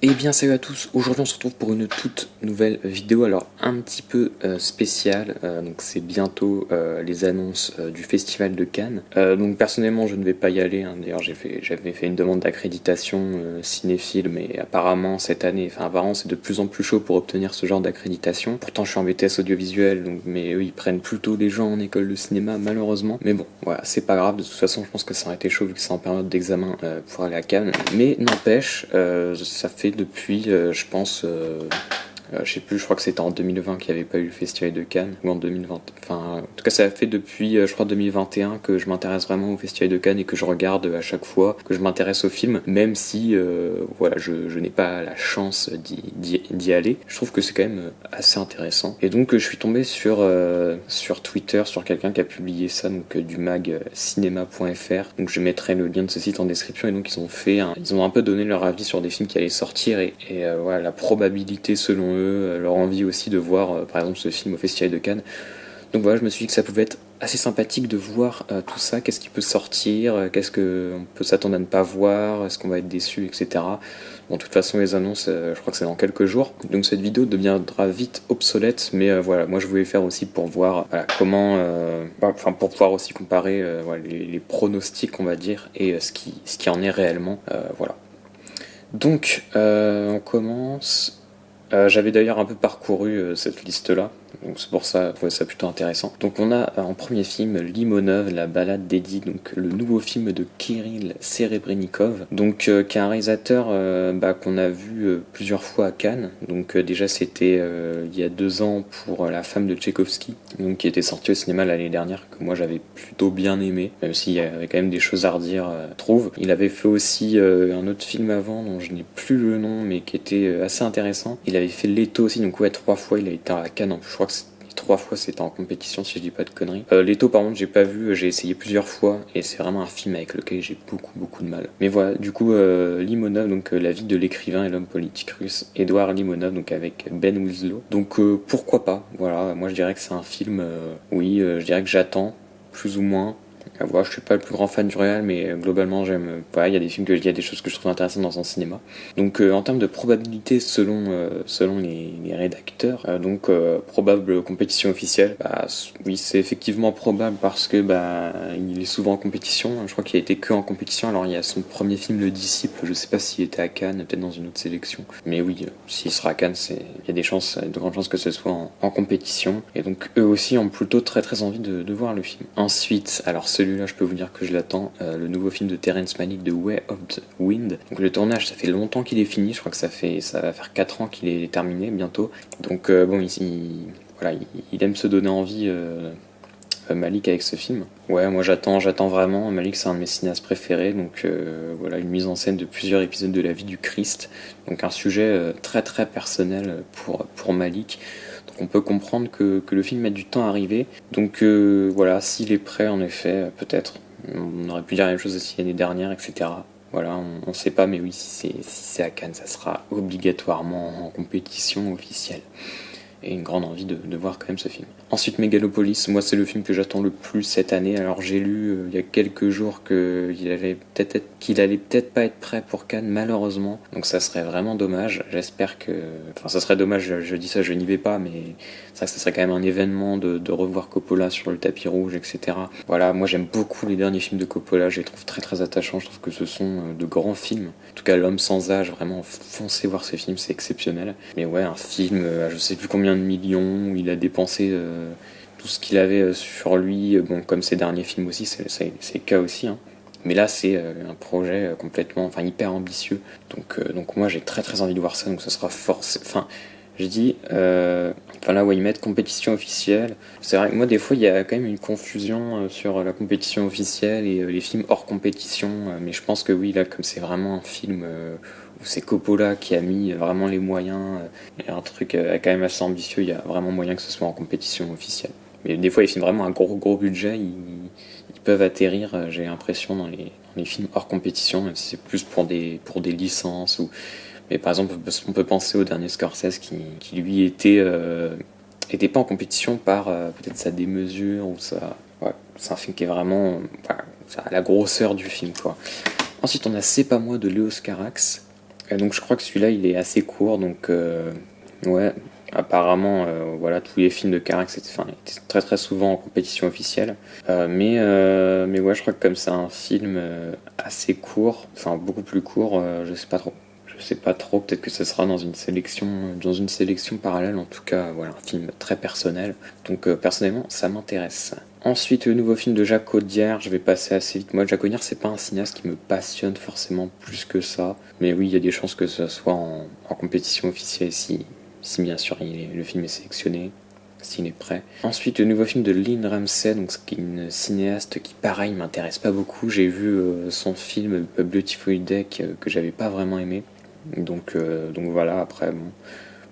Eh bien salut à tous, aujourd'hui on se retrouve pour une toute nouvelle vidéo, alors un petit peu spéciale, donc c'est bientôt les annonces du Festival de Cannes. Donc personnellement je ne vais pas y aller, hein. D'ailleurs j'avais fait une demande d'accréditation cinéphile, mais apparemment cette année, apparemment c'est de plus en plus chaud pour obtenir ce genre d'accréditation. Pourtant je suis en BTS audiovisuel, donc, mais eux ils prennent plutôt les gens en école de cinéma malheureusement. Mais bon, voilà, c'est pas grave, de toute façon je pense que ça aurait été chaud vu que c'est en période d'examen pour aller à Cannes. Mais n'empêche, ça fait depuis, je pense, je sais plus, je crois que c'était en 2020 qu'il n'y avait pas eu le Festival de Cannes, ou en 2020. Enfin, en tout cas, ça fait depuis, je crois, 2021 que je m'intéresse vraiment au Festival de Cannes et que je regarde à chaque fois, que je m'intéresse au film, même si, voilà, je n'ai pas la chance d'y aller. Je trouve que c'est quand même assez intéressant. Et donc, je suis tombé sur Twitter, sur quelqu'un qui a publié ça, donc du mag cinéma.fr. Donc, je mettrai le lien de ce site en description. Et donc, ils ont un peu donné leur avis sur des films qui allaient sortir et voilà, la probabilité selon eux, leur envie aussi de voir par exemple ce film au Festival de Cannes. Donc voilà, je me suis dit que ça pouvait être assez sympathique de voir tout ça, qu'est-ce qui peut sortir, qu'est-ce qu'on peut s'attendre à ne pas voir, est-ce qu'on va être déçu, etc. Bon, de toute façon, les annonces, je crois que c'est dans quelques jours. Donc cette vidéo deviendra vite obsolète, mais voilà, moi je voulais faire aussi pour voir comment, pour pouvoir aussi comparer voilà, les pronostics, on va dire, et ce qui en est réellement. Voilà. Donc, on commence. J'avais d'ailleurs un peu parcouru cette liste-là, donc c'est pour ça, je trouvais ça plutôt intéressant. Donc on a en premier film Limonov, la balade d'Eddie, donc le nouveau film de Kirill Serebrennikov, donc qui est un réalisateur qu'on a vu plusieurs fois à Cannes. Donc déjà c'était il y a 2 ans pour La femme de Tchaïkovski, donc qui était sorti au cinéma l'année dernière, que moi j'avais plutôt bien aimé, même s'il y avait quand même des choses à redire, je trouve. Il avait fait aussi un autre film avant dont je n'ai plus le nom, mais qui était assez intéressant. Il avait fait Leto aussi, donc ouais, 3 fois il a été à Cannes. En plus, je crois que 3 fois c'était en compétition, si je dis pas de conneries. Leto, par contre, j'ai pas vu, j'ai essayé plusieurs fois et c'est vraiment un film avec lequel j'ai beaucoup de mal. Mais voilà, du coup, Limonov, donc la vie de l'écrivain et l'homme politique russe Edouard Limonov, donc avec Ben Winslow. Donc pourquoi pas, voilà, moi je dirais que c'est un film, oui, je dirais que j'attends, plus ou moins. Voilà, je suis pas le plus grand fan du réal, mais globalement j'aime. Voilà, il y a des films il y a des choses que je trouve intéressantes dans son cinéma. Donc en termes de probabilité selon les rédacteurs, probable compétition officielle, oui c'est effectivement probable parce que il est souvent en compétition. Je crois qu'il a été que en compétition. Alors il y a son premier film Le Disciple, je sais pas s'il était à Cannes, peut-être dans une autre sélection. Mais oui, s'il sera à Cannes, il y a de grandes chances que ce soit en compétition. Et donc eux aussi ont plutôt très envie de voir le film. Ensuite, alors celui-là, je peux vous dire que je l'attends. Le nouveau film de Terrence Malick, The Way of the Wind. Donc le tournage, ça fait longtemps qu'il est fini. Je crois que ça va faire 4 ans qu'il est terminé bientôt. Donc voilà, il aime se donner envie. Malick avec ce film. Ouais, moi j'attends vraiment. Malick, c'est un de mes cinéastes préférés. Donc voilà, une mise en scène de plusieurs épisodes de la vie du Christ. Donc un sujet très personnel pour Malick. Donc on peut comprendre que le film met du temps à arriver. Donc voilà, s'il est prêt, en effet, peut-être. On aurait pu dire la même chose aussi l'année dernière, etc. Voilà, on sait pas, mais oui, si c'est à Cannes, ça sera obligatoirement en compétition officielle. Et une grande envie de voir quand même ce film. Ensuite, Megalopolis, moi c'est le film que j'attends le plus cette année. Alors j'ai lu il y a quelques jours qu'il allait peut-être pas être prêt pour Cannes, malheureusement. Donc ça serait vraiment dommage. J'espère que... Enfin ça serait dommage, je dis ça, je n'y vais pas, mais c'est vrai que ça serait quand même un événement de revoir Coppola sur le tapis rouge, etc. Voilà, moi j'aime beaucoup les derniers films de Coppola, je les trouve très attachants, je trouve que ce sont de grands films. En tout cas, L'Homme sans âge, vraiment foncez voir ce film, c'est exceptionnel. Mais ouais, un film, je sais plus combien de millions, où il a dépensé tout ce qu'il avait sur lui, bon, comme ses derniers films aussi, c'est le cas aussi, hein. Mais là, c'est un projet complètement, hyper ambitieux. Donc moi, j'ai très envie de voir ça, donc ça sera forcé. Je dis, là où ils mettent compétition officielle. C'est vrai que moi, des fois, il y a quand même une confusion sur la compétition officielle et les films hors compétition. Mais je pense que oui, là, comme c'est vraiment un film où c'est Coppola qui a mis vraiment les moyens, et un truc quand même assez ambitieux, il y a vraiment moyen que ce soit en compétition officielle. Mais des fois, les films vraiment à gros budget, ils peuvent atterrir, j'ai l'impression, dans les films hors compétition, même si c'est plus pour des licences ou. Mais par exemple, on peut penser au dernier Scorsese qui lui était pas en compétition par peut-être sa démesure ou sa. Ouais, c'est un film qui est vraiment. Ça a la grosseur du film, quoi. Ensuite, on a C'est pas moi de Léos Carax. Et donc je crois que celui-là il est assez court, donc ouais, apparemment voilà, tous les films de Carax étaient très très souvent en compétition officielle. Mais ouais, je crois que comme c'est un film assez court, enfin beaucoup plus court, je sais pas trop. Je sais pas trop, peut-être que ce sera dans une sélection parallèle, en tout cas, voilà, un film très personnel. Donc personnellement, ça m'intéresse. Ensuite, le nouveau film de Jacques Audiard, je vais passer assez vite. Moi, Jacques Audiard, c'est pas un cinéaste qui me passionne forcément plus que ça. Mais oui, il y a des chances que ce soit en compétition officielle si bien sûr le film est sélectionné, s'il est prêt. Ensuite, le nouveau film de Lynn Ramsay, donc qui est une cinéaste qui, pareil, m'intéresse pas beaucoup. J'ai vu son film A Beautiful Day que j'avais pas vraiment aimé. Donc voilà, après, bon,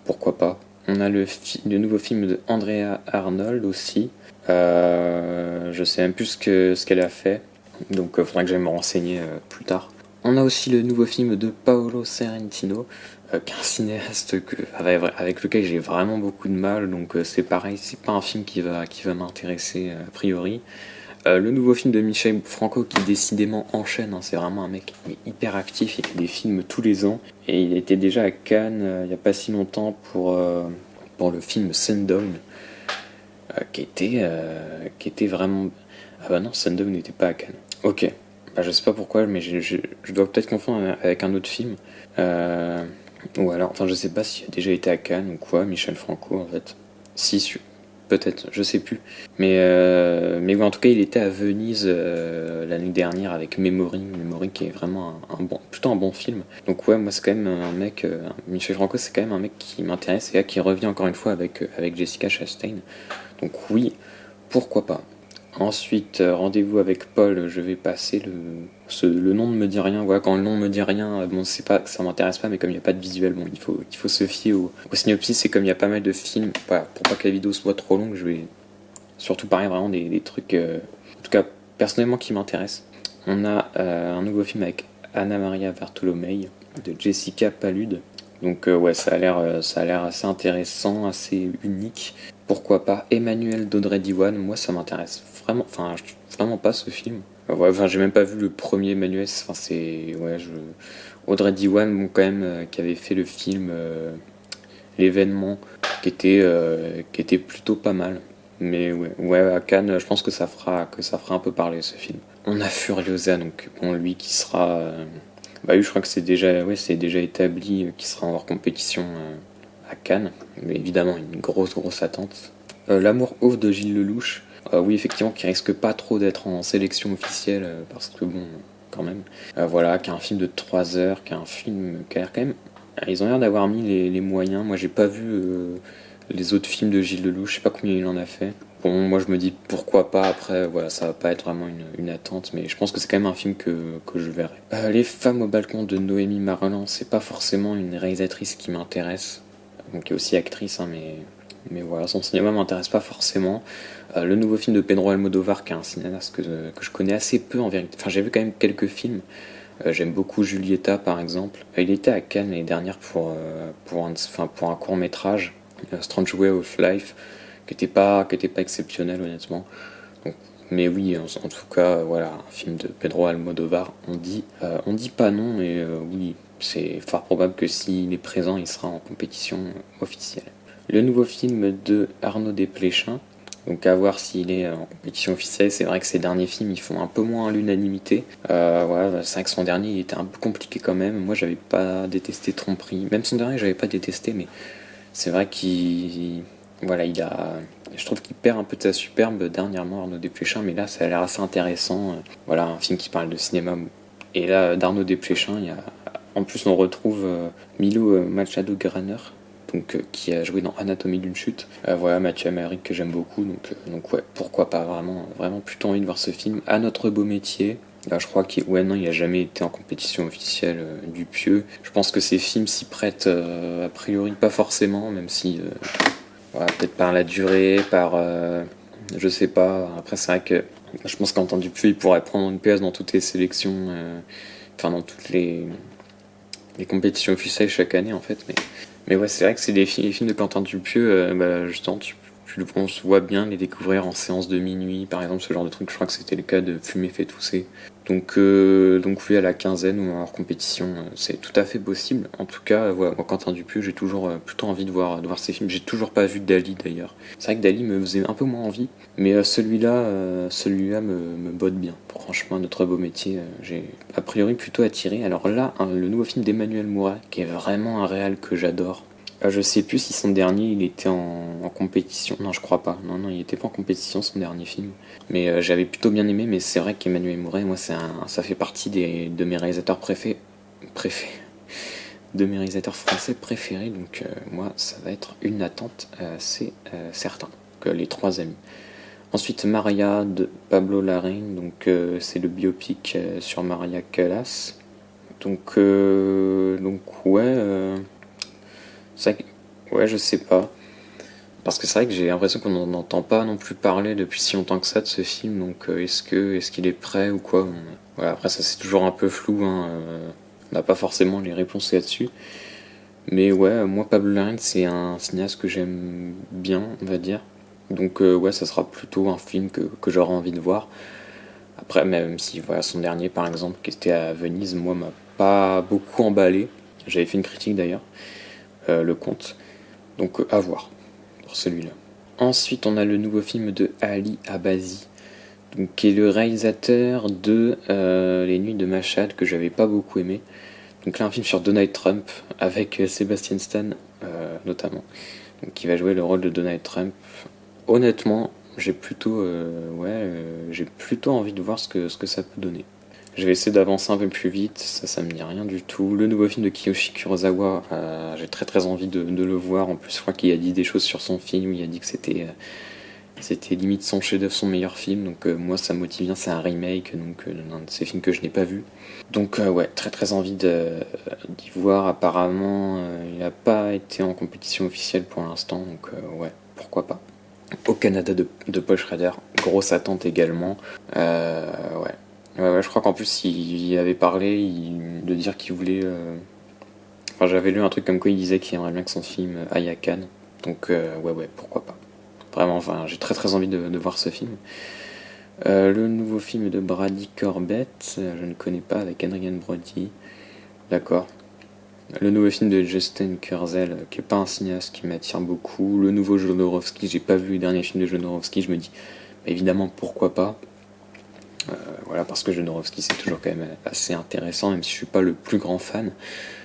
pourquoi pas. On a le nouveau film de Andrea Arnold aussi. Je sais même plus ce qu'elle a fait, donc il faudra que j'aille me renseigner plus tard. On a aussi le nouveau film de Paolo Sorrentino, qui est un cinéaste avec lequel j'ai vraiment beaucoup de mal, donc c'est pareil, c'est pas un film qui va m'intéresser a priori. Le nouveau film de Michel Franco qui décidément enchaîne, hein, c'est vraiment un mec hyper actif, il fait des films tous les ans et il était déjà à Cannes il n'y a pas si longtemps pour le film Sundown qui était vraiment... Ah bah non, Sundown n'était pas à Cannes. Ok, bah je sais pas pourquoi mais je dois peut-être confondre avec un autre film. Ou alors, enfin je sais pas s'il a déjà été à Cannes ou quoi, Michel Franco en fait. Si, peut-être, je sais plus. Mais ouais, en tout cas, il était à Venise l'année dernière avec Memory qui est vraiment plutôt un bon film. Donc ouais, moi c'est quand même un mec, Michel Franco c'est quand même un mec qui m'intéresse et là qui revient encore une fois avec Jessica Chastain. Donc oui, pourquoi pas. Ensuite, rendez-vous avec Paul, je vais passer le nom ne me dit rien. Voilà, quand le nom ne me dit rien, bon, c'est pas que ça m'intéresse pas, mais comme il n'y a pas de visuel, bon, il faut se fier au synopsis. Et comme il y a pas mal de films, voilà, pour pas que la vidéo soit trop longue, je vais surtout parler vraiment des trucs, en tout cas, personnellement, qui m'intéressent. On a un nouveau film avec Anna Maria Bartolomei de Jessica Palud. Donc ouais, ça a l'air assez intéressant, assez unique. Pourquoi pas Emmanuel d'Audrey Diwan, moi ça m'intéresse vraiment, enfin vraiment pas ce film. Ouais, enfin j'ai même pas vu le premier Emmanuel, enfin c'est ouais Audrey Diwan bon quand même qui avait fait le film l'événement qui était plutôt pas mal. Mais ouais à Cannes je pense que ça fera un peu parler ce film. On a Furiosa donc bon lui qui sera bah oui je crois que c'est déjà établi qu'il sera en hors compétition à Cannes, mais évidemment une grosse attente. L'amour ouf de Gilles Lelouch, oui effectivement qui risque pas trop d'être en sélection officielle parce que bon quand même, voilà, qui est un film de 3 heures, qui est un film qui a l'air quand même, ils ont l'air d'avoir mis les moyens. Moi j'ai pas vu les autres films de Gilles Lelouch, je sais pas combien il en a fait. Bon, moi je me dis pourquoi pas, après voilà, ça va pas être vraiment une attente, mais je pense que c'est quand même un film que je verrai. Les femmes au balcon de Noémie Marlan, c'est pas forcément une réalisatrice qui m'intéresse, donc qui est aussi actrice, hein, mais voilà, son cinéma m'intéresse pas forcément. Le nouveau film de Pedro Almodovar, qui est un cinéaste que je connais assez peu en vérité, enfin j'ai vu quand même quelques films. J'aime beaucoup Julieta par exemple. Il était à Cannes l'année dernière pour un court métrage, Strange Way of Life, qui était pas exceptionnel honnêtement. Donc, mais oui, en tout cas, voilà, un film de Pedro Almodovar, on dit pas non, et oui, c'est fort probable que s'il est présent, il sera en compétition officielle. Le nouveau film de Arnaud Desplechin, donc à voir s'il est en compétition officielle. C'est vrai que ces derniers films ils font un peu moins l'unanimité. Ouais, c'est vrai que son dernier il était un peu compliqué quand même. Moi j'avais pas détesté Tromperie. Même son dernier j'avais pas détesté, mais c'est vrai qu'il voilà, je trouve qu'il perd un peu de sa superbe dernièrement Arnaud Desplechin, mais là ça a l'air assez intéressant. Voilà, un film qui parle de cinéma. Et là d'Arnaud Desplechin, en plus on retrouve Milo Machado Graner, donc qui a joué dans Anatomie d'une chute. Voilà, Mathieu Amalric que j'aime beaucoup, donc ouais, pourquoi pas, vraiment plutôt envie de voir ce film. À notre beau métier. Là, je crois non, il a jamais été en compétition officielle du Pieux. Je pense que ces films s'y prêtent a priori pas forcément, même si voilà, peut-être par la durée, je sais pas. Après, c'est vrai que je pense qu'Antoine Dupieux il pourrait prendre une place dans toutes les sélections, enfin dans toutes les compétitions officielles chaque année en fait, mais ouais, c'est vrai que c'est les films de Quentin Dupieux, bah, justement, on se voit bien les découvrir en séance de minuit, par exemple, ce genre de truc. Je crois que c'était le cas de Fumer fait tousser. Donc oui, à la quinzaine ou en hors compétition, c'est tout à fait possible. En tout cas, voilà, moi, Quentin Dupieux, j'ai toujours plutôt envie de voir ses films. J'ai toujours pas vu Dali d'ailleurs. C'est vrai que Dali me faisait un peu moins envie, mais celui-là me botte bien. Franchement, notre beau métier, j'ai a priori plutôt attiré. Alors là, le nouveau film d'Emmanuel Mouret, qui est vraiment un réal que j'adore. Je sais plus si son dernier il était en compétition. Non, je crois pas. Non, il était pas en compétition son dernier film. Mais j'avais plutôt bien aimé. Mais c'est vrai qu'Emmanuel Mouret, moi, ça fait partie de mes réalisateurs de mes réalisateurs français préférés. Donc moi, ça va être une attente, c'est certain. Que les trois amis. Ensuite, Maria de Pablo Larraín. Donc c'est le biopic sur Maria Callas. Donc ouais. C'est vrai que, ouais, je sais pas. Parce que c'est vrai que j'ai l'impression qu'on n'en entend pas non plus parler depuis si longtemps que ça de ce film. Donc est-ce qu'il est prêt ou quoi? Bon, voilà, après ça c'est toujours un peu flou. Hein, on n'a pas forcément les réponses là-dessus. Mais ouais, moi Pablo Larraín c'est un cinéaste que j'aime bien, on va dire. Donc ouais, ça sera plutôt un film que j'aurai envie de voir. Après, même si voilà, son dernier par exemple, qui était à Venise, moi m'a pas beaucoup emballé. J'avais fait une critique d'ailleurs, Le Comte. Donc à voir pour celui-là. Ensuite, on a le nouveau film de Ali Abazi, donc, qui est le réalisateur de Les Nuits de Mashhad, que j'avais pas beaucoup aimé. Donc là, un film sur Donald Trump, avec Sebastian Stan notamment, donc, qui va jouer le rôle de Donald Trump. Honnêtement, j'ai plutôt envie de voir ce que ça peut donner. Je vais essayer d'avancer un peu plus vite, ça me dit rien du tout. Le nouveau film de Kiyoshi Kurosawa, j'ai très très envie de le voir. En plus, je crois qu'il a dit des choses sur son film, il a dit que c'était limite son chef-d'œuvre, son meilleur film. Donc moi, ça me motive bien, c'est un remake, donc d'un de ces films que je n'ai pas vu. Donc ouais, très très envie d'y voir. Apparemment, il n'a pas été en compétition officielle pour l'instant, donc ouais, pourquoi pas. Au Canada de Paul Schrader, grosse attente également. Ouais. Ouais, je crois qu'en plus il avait parlé de dire qu'il voulait. Enfin, j'avais lu un truc comme quoi il disait qu'il aimerait bien que son film aille à Cannes. Donc, ouais, pourquoi pas. Vraiment, enfin, j'ai très très envie de voir ce film. Le nouveau film de Brady Corbett, je ne connais pas, avec Adrian Brody. D'accord. Le nouveau film de Justin Kurzel, qui est pas un cinéaste qui m'attire beaucoup. Le nouveau Jodorowsky, j'ai pas vu le dernier film de Jodorowsky, je me dis, bah, évidemment, pourquoi pas. Voilà, parce que Jodorowsky c'est toujours quand même assez intéressant, même si je suis pas le plus grand fan,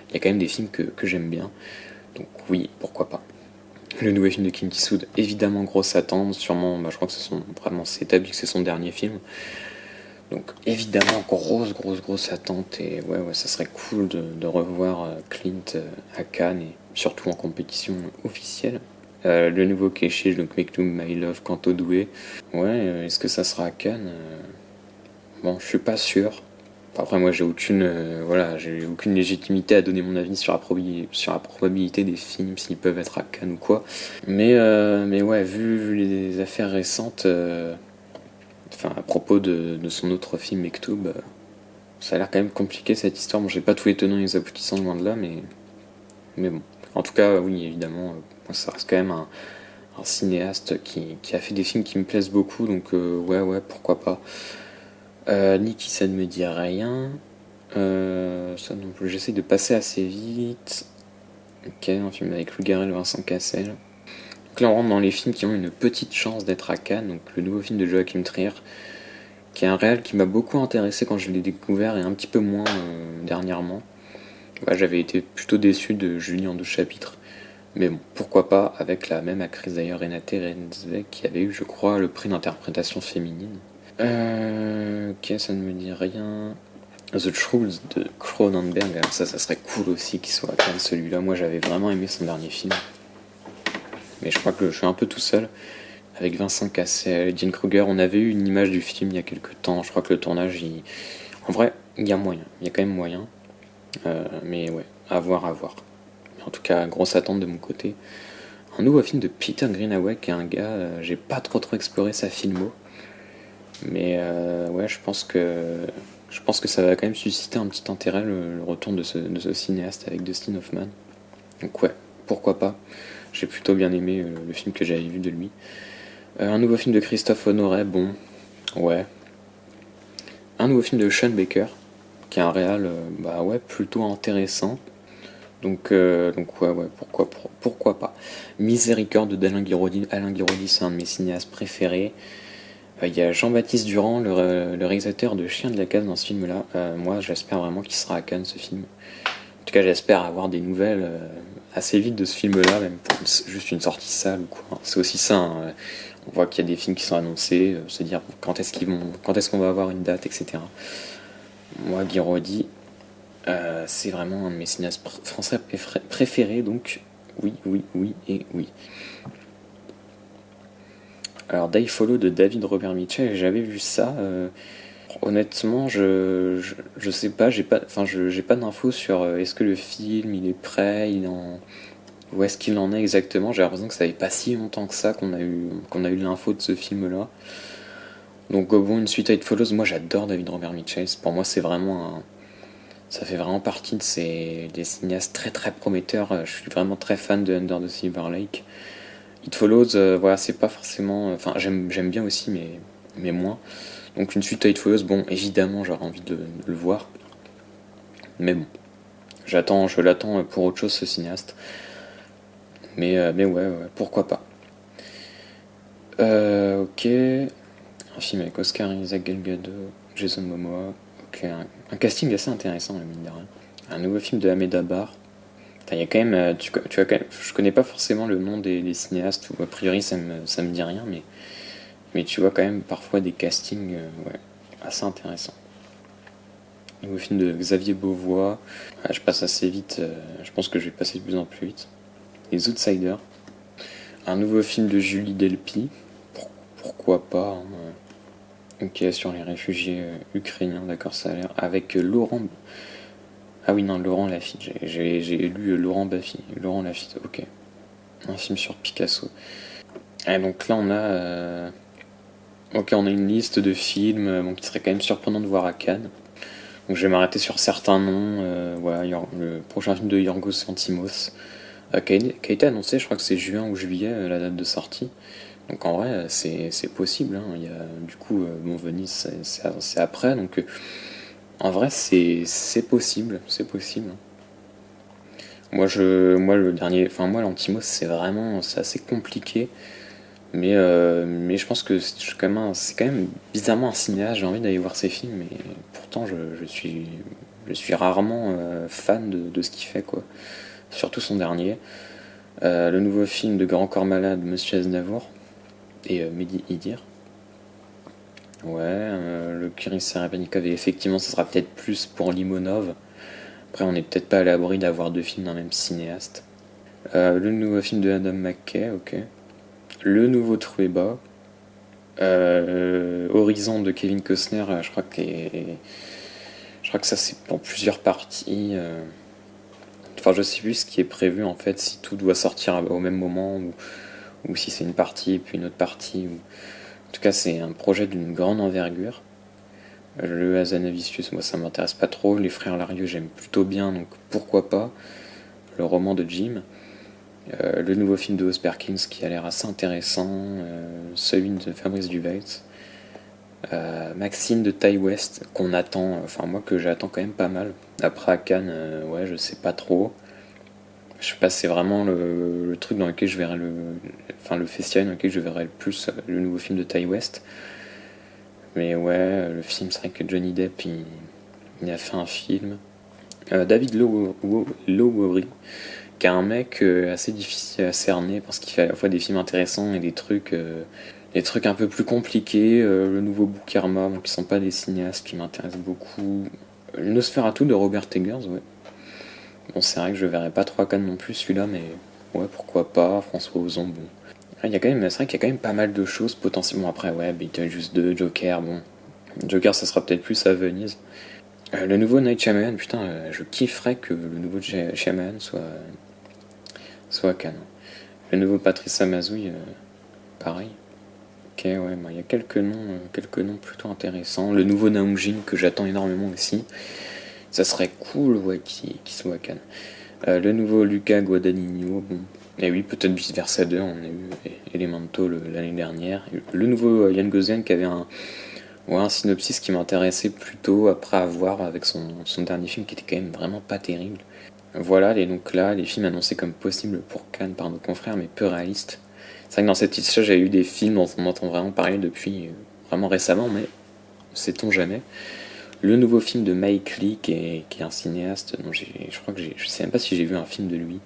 il y a quand même des films que j'aime bien. Donc oui, pourquoi pas. Le nouveau film de Clint Eastwood, évidemment grosse attente, sûrement, je crois que c'est établi que c'est son dernier film. Donc évidemment grosse attente, et ouais, ça serait cool de revoir Clint à Cannes, et surtout en compétition officielle. Le nouveau Keshish, donc Make to My Love, Canto Doué. Ouais, est-ce que ça sera à Cannes? Bon, je suis pas sûr. Après, moi, j'ai aucune légitimité à donner mon avis sur la probabilité des films, s'ils peuvent être à Cannes ou quoi. Mais ouais, vu les affaires récentes, à propos de son autre film, Mektoub, ça a l'air quand même compliqué cette histoire. Bon, j'ai pas tous les tenants et les aboutissants loin de là, mais bon. En tout cas, oui, évidemment, ça reste quand même un cinéaste qui a fait des films qui me plaisent beaucoup, donc ouais, pourquoi pas. Niki, ça ne me dit rien. Ça non plus, j'essaie de passer assez vite. Ok, un film avec Lou Garrel et Vincent Cassel. Donc là, on rentre dans les films qui ont une petite chance d'être à Cannes. Donc le nouveau film de Joachim Trier, qui est un réal qui m'a beaucoup intéressé quand je l'ai découvert, et un petit peu moins dernièrement. Ouais, j'avais été plutôt déçu de Julie en 12 chapitres. Mais bon, pourquoi pas, avec la même actrice d'ailleurs, Renate Reinsbeck, qui avait eu, je crois, le prix d'interprétation féminine. Ok, ça ne me dit rien. The Trolls de Cronenberg, alors ça serait cool aussi qu'il soit à Cannes celui-là. Moi j'avais vraiment aimé son dernier film. Mais je crois que je suis un peu tout seul. Avec Vincent Cassel, Jane Kruger, on avait eu une image du film il y a quelques temps. Je crois que le tournage, en vrai, il y a moyen. Il y a quand même moyen. Mais ouais, à voir. En tout cas, grosse attente de mon côté. Un nouveau film de Peter Greenaway, qui est un gars, j'ai pas trop exploré sa filmo. Mais ouais, je pense que ça va quand même susciter un petit intérêt, le retour de ce cinéaste avec Dustin Hoffman. Donc ouais, pourquoi pas. J'ai plutôt bien aimé le film que j'avais vu de lui. Un nouveau film de Christophe Honoré, bon, ouais. Un nouveau film de Sean Baker, qui est un réal, bah ouais, plutôt intéressant. Donc ouais, pourquoi pas. Miséricorde d'Alain Guiraudy. Alain Guiraudy, c'est un de mes cinéastes préférés. Il y a Jean-Baptiste Durand, le réalisateur de Chien de la Casse dans ce film-là. Moi, j'espère vraiment qu'il sera à Cannes, ce film. En tout cas, j'espère avoir des nouvelles assez vite de ce film-là, même pour juste une sortie salle ou quoi. C'est aussi ça, hein. On voit qu'il y a des films qui sont annoncés, se dire quand est-ce qu'on va avoir une date, etc. Moi, Guiraudy, c'est vraiment un de mes cinéastes français préférés, donc oui, oui, oui et oui. Alors, Die Follow de David Robert Mitchell, j'avais vu ça. Honnêtement, je sais pas, j'ai pas d'infos sur est-ce que le film il est prêt, où est-ce qu'il en est exactement. J'ai l'impression que ça fait pas si longtemps que ça qu'on a eu l'info de ce film-là. Donc bon, une suite à It Follows, moi j'adore David Robert Mitchell. Pour moi, ça fait vraiment partie des cinéastes très très prometteurs. Je suis vraiment très fan de Under the Silver Lake. It Follows, voilà, c'est pas forcément. Enfin, j'aime bien aussi, mais moins. Donc une suite à It Follows, bon, évidemment, j'aurais envie de le voir. Mais bon, je l'attends pour autre chose, ce cinéaste. Mais ouais, pourquoi pas. Ok. Un film avec Oscar Isaac, Gal Gadot, Jason Momoa. Ok, un casting assez intéressant, mine de rien. Un nouveau film de Ahmed Abbar. Il y a quand même, tu as quand même, je connais pas forcément le nom des cinéastes, ou a priori ça me dit rien, mais tu vois quand même parfois des castings ouais, assez intéressants. Nouveau film de Xavier Beauvois. Je passe assez vite, je pense que je vais passer de plus en plus vite. Les Outsiders. Un nouveau film de Julie Delpy. Pourquoi pas, hein. Ok, sur les réfugiés ukrainiens, d'accord, ça a l'air. Avec Laurent. Ah oui, non, Laurent Lafitte. J'ai lu Laurent Baffy. Laurent Lafitte, ok. Un film sur Picasso. Et donc là, on a une liste de films qui serait quand même surprenant de voir à Cannes. Donc je vais m'arrêter sur certains noms. Voilà, le prochain film de Yorgos Lanthimos, qui a été annoncé, je crois que c'est juin ou juillet, la date de sortie. Donc en vrai, c'est possible, hein. Il y a, du coup, bon, Venise, c'est après. Donc en vrai, c'est possible. C'est possible. Moi, le dernier. Enfin, moi, Lanthimos, c'est assez compliqué. Mais je pense que c'est quand même bizarrement un cinéaste. J'ai envie d'aller voir ses films, mais pourtant je suis rarement fan de ce qu'il fait, quoi. Surtout son dernier. Le nouveau film de Grand Corps Malade, Monsieur Aznavour et Mehdi Idir. Ouais, le Kirin Serebrennikov, et effectivement, ça sera peut-être plus pour Limonov. Après, on n'est peut-être pas à l'abri d'avoir deux films d'un même cinéaste. Le nouveau film de Adam McKay, ok. Le nouveau Trueba. Horizon de Kevin Costner, je crois que ça c'est en plusieurs parties. Enfin, je sais plus ce qui est prévu en fait, si tout doit sortir au même moment ou si c'est une partie et puis une autre partie. En tout cas, c'est un projet d'une grande envergure. Le Hazanavicius, moi ça m'intéresse pas trop. Les frères Larieux, j'aime plutôt bien, donc pourquoi pas. Le roman de Jim. Le nouveau film de Oz Perkins qui a l'air assez intéressant. Celui de Fabrice Duveyx. Maxine de Ty West qu'on attend, enfin moi que j'attends quand même pas mal. Après à Cannes, ouais, je sais pas trop. Je sais pas, c'est vraiment le truc dans lequel je verrai enfin le festival dans lequel je verrai le plus le nouveau film de Ty West. Mais ouais, le film, c'est vrai que Johnny Depp, il a fait un film. David Lowery, qui est un mec assez difficile à cerner parce qu'il fait à la fois des films intéressants et des trucs un peu plus compliqués. Le nouveau Boukarma, donc qui sont pas des cinéastes qui m'intéressent beaucoup. Le Nosferatu de Robert Eggers, ouais. Bon, c'est vrai que je verrais pas 3 Cannes non plus celui-là, mais ouais, pourquoi pas. François Ozon, bon. C'est vrai qu'il y a quand même pas mal de choses potentiellement. Après, ouais, Beetlejuice 2, Joker, bon. Joker, ça sera peut-être plus à Venise. Le nouveau Night Shyamalan, putain, je kifferais que le nouveau Shyamalan soit à Cannes. Le nouveau Patrice Amazouille, pareil. Ok, ouais, il y a quelques noms plutôt intéressants. Le nouveau Naum Jin que j'attends énormément aussi. Ça serait cool, ouais, qu'il soit à Cannes. Le nouveau Luca Guadagnino, bon, Et oui, peut-être Vice Versa 2, on a eu Elemental l'année dernière. Le nouveau Yann Gozen qui avait un synopsis qui m'intéressait plutôt après avoir avec son dernier film qui était quand même vraiment pas terrible. Voilà, donc là, les films annoncés comme possibles pour Cannes par nos confrères, mais peu réalistes. C'est vrai que dans cette liste j'ai eu des films dont on entend vraiment parler depuis vraiment récemment, mais sait-on jamais. Le nouveau film de Mike Lee, qui est un cinéaste, dont je crois que je sais même pas si j'ai vu un film de lui,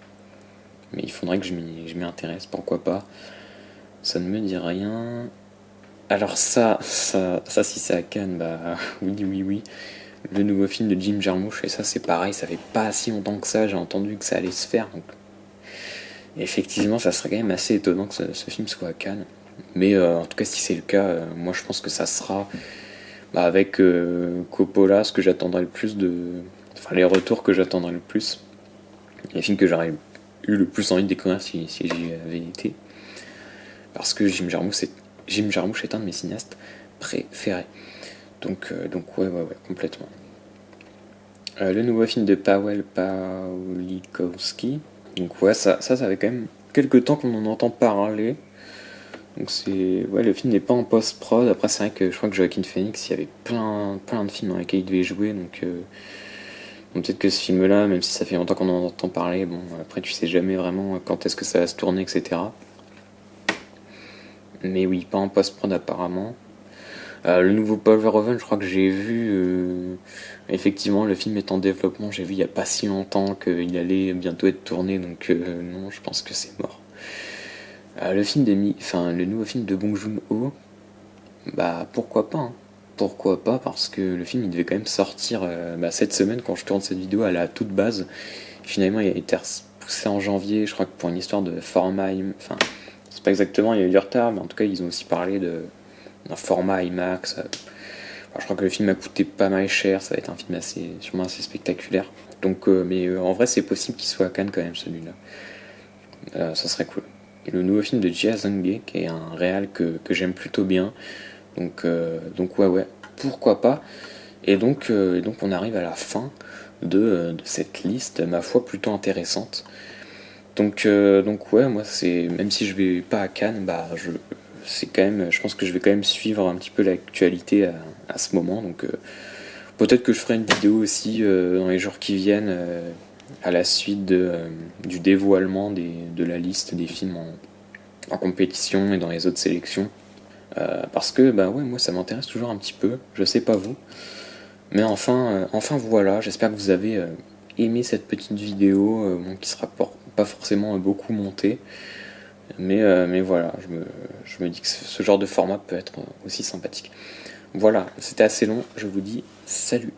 mais il faudrait que je m'y intéresse, pourquoi pas. Ça ne me dit rien. Alors si c'est à Cannes, bah oui. Le nouveau film de Jim Jarmusch, et ça c'est pareil, ça fait pas si longtemps que ça, j'ai entendu que ça allait se faire, donc effectivement ça serait quand même assez étonnant que ce film soit à Cannes. Mais en tout cas si c'est le cas, moi je pense que ça sera avec Coppola, ce que j'attendrai le plus Enfin les retours que j'attendrai le plus, les films que j'aurais eu le plus envie de découvrir si j'y avais été. Parce que Jim Jarmusch est un de mes cinéastes préférés. Donc ouais, complètement. Le nouveau film de Paweł Pawlikowski. Donc ouais, ça fait quand même quelques temps qu'on en entend parler. Donc le film n'est pas en post-prod. Après c'est vrai que je crois que Joaquin Phoenix, il y avait plein de films dans lesquels il devait jouer. Donc peut-être que ce film-là, même si ça fait longtemps qu'on en entend parler, bon après tu sais jamais vraiment quand est-ce que ça va se tourner, etc. Mais oui, pas en post-prod apparemment. Le nouveau Paul Verhoeven, je crois que j'ai vu. Effectivement, le film est en développement. J'ai vu il y a pas si longtemps qu'il allait bientôt être tourné, donc non, je pense que c'est mort. Le nouveau film de Bong Joon-ho, bah pourquoi pas, hein. Pourquoi pas, parce que le film il devait quand même sortir cette semaine quand je tourne cette vidéo à la toute base. Finalement, il a été repoussé en janvier, je crois que pour une histoire de format. Enfin, c'est pas exactement, il y a eu du retard, mais en tout cas, ils ont aussi parlé d'un format IMAX. Je crois que le film a coûté pas mal cher, ça va être un film sûrement assez spectaculaire. Mais en vrai, c'est possible qu'il soit à Cannes quand même, celui-là. Ça serait cool. Et le nouveau film de Jia Zhangye, qui est un réal que j'aime plutôt bien. Donc ouais, pourquoi pas. Et donc on arrive à la fin de cette liste, ma foi, plutôt intéressante. Donc ouais, moi, même si je vais pas à Cannes, je pense que je vais quand même suivre un petit peu l'actualité à ce moment. Donc peut-être que je ferai une vidéo aussi dans les jours qui viennent à la suite du dévoilement de la liste des films en compétition et dans les autres sélections. Parce que ouais, moi ça m'intéresse toujours un petit peu, je sais pas vous. Mais enfin voilà, j'espère que vous avez aimé cette petite vidéo qui sera pas forcément beaucoup montée. Mais voilà, je me dis que ce genre de format peut être aussi sympathique. Voilà, c'était assez long, je vous dis salut.